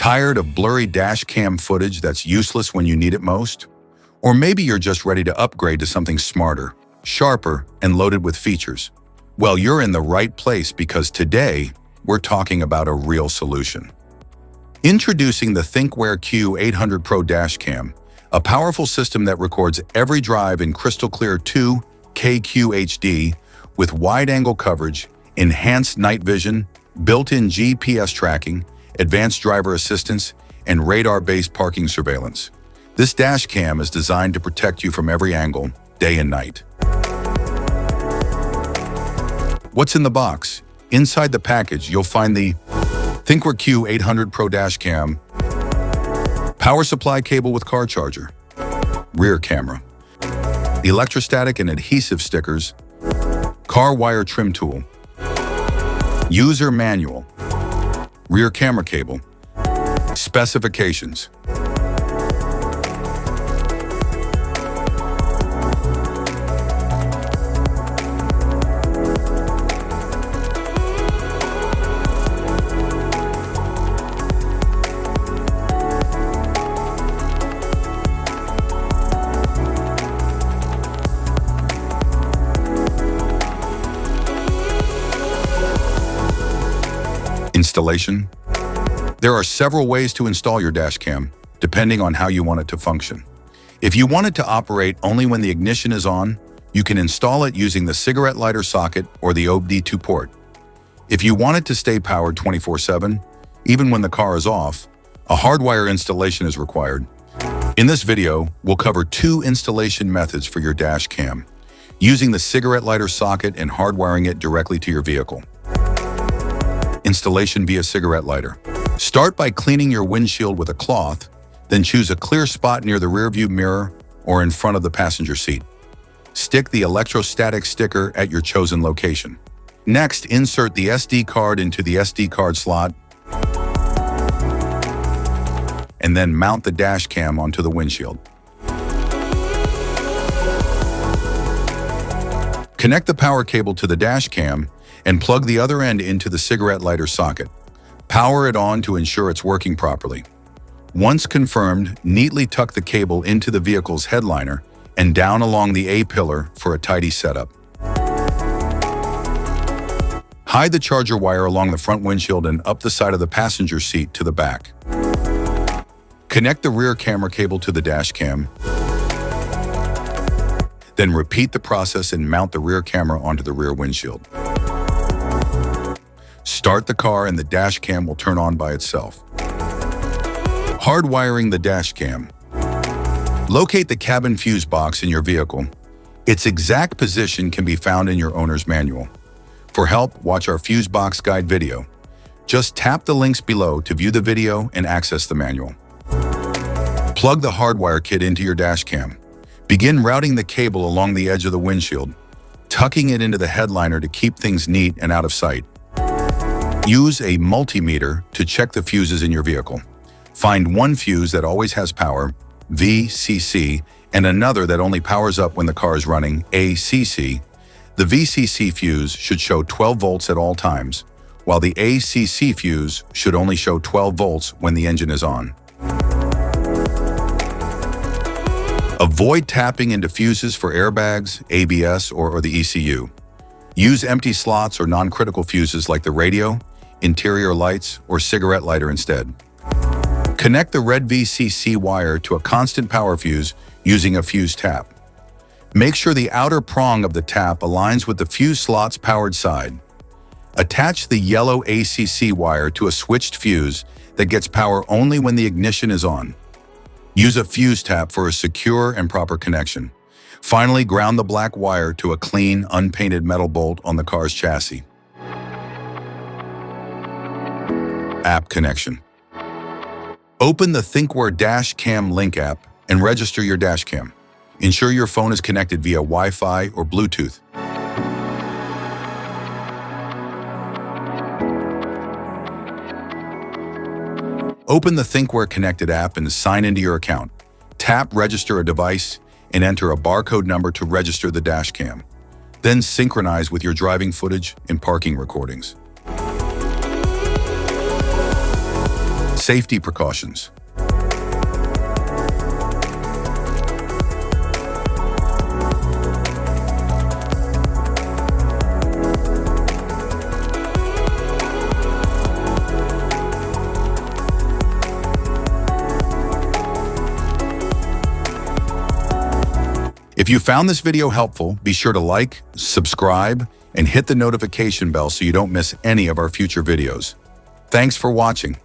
Tired of blurry dash cam footage that's useless when you need it most? Or maybe you're just ready to upgrade to something smarter, sharper, and loaded with features. Well, you're in the right place because today, we're talking about a real solution. Introducing the ThinkWare Q800 Pro Dashcam, a powerful system that records every drive in crystal clear 2K QHD with wide-angle coverage, enhanced night vision, built-in GPS tracking, advanced driver assistance, and radar-based parking surveillance. This dashcam is designed to protect you from every angle, day and night. What's in the box? Inside the package, you'll find the ThinkWare Q800 Pro Dashcam, power supply cable with car charger, rear camera, electrostatic and adhesive stickers, car wire trim tool, user manual, rear camera cable, specifications. Installation. There are several ways to install your dashcam, depending on how you want it to function. If you want it to operate only when the ignition is on, you can install it using the cigarette lighter socket or the OBD2 port. If you want it to stay powered 24/7, even when the car is off, a hardwire installation is required. In this video, we'll cover two installation methods for your dashcam, using the cigarette lighter socket and hardwiring it directly to your vehicle. Installation via cigarette lighter. Start by cleaning your windshield with a cloth, then choose a clear spot near the rearview mirror or in front of the passenger seat. Stick the electrostatic sticker at your chosen location. Next, insert the SD card into the SD card slot, and then mount the dashcam onto the windshield. Connect the power cable to the dashcam and plug the other end into the cigarette lighter socket. Power it on to ensure it's working properly. Once confirmed, neatly tuck the cable into the vehicle's headliner and down along the A-pillar for a tidy setup. Hide the charger wire along the front windshield and up the side of the passenger seat to the back. Connect the rear camera cable to the dashcam. Then repeat the process and mount the rear camera onto the rear windshield. Start the car and the dashcam will turn on by itself. Hardwiring the dashcam. Locate the cabin fuse box in your vehicle. Its exact position can be found in your owner's manual. For help, watch our fuse box guide video. Just tap the links below to view the video and access the manual. Plug the hardwire kit into your dashcam. Begin routing the cable along the edge of the windshield, tucking it into the headliner to keep things neat and out of sight. Use a multimeter to check the fuses in your vehicle. Find one fuse that always has power, VCC, and another that only powers up when the car is running, ACC. The VCC fuse should show 12 volts at all times, while the ACC fuse should only show 12 volts when the engine is on. Avoid tapping into fuses for airbags, ABS, or the ECU. Use empty slots or non-critical fuses like the radio, interior lights, or cigarette lighter instead. Connect the red VCC wire to a constant power fuse using a fuse tap. Make sure the outer prong of the tap aligns with the fuse slot's powered side. Attach the yellow ACC wire to a switched fuse that gets power only when the ignition is on. Use a fuse tap for a secure and proper connection. Finally, ground the black wire to a clean, unpainted metal bolt on the car's chassis. App connection. Open the ThinkWare Dashcam Link app and register your dashcam. Ensure your phone is connected via Wi-Fi or Bluetooth. Open the ThinkWare Connected app and sign into your account. Tap Register a device and enter a barcode number to register the dashcam. Then synchronize with your driving footage and parking recordings. Safety precautions. If you found this video helpful, be sure to like, subscribe, and hit the notification bell so you don't miss any of our future videos. Thanks for watching.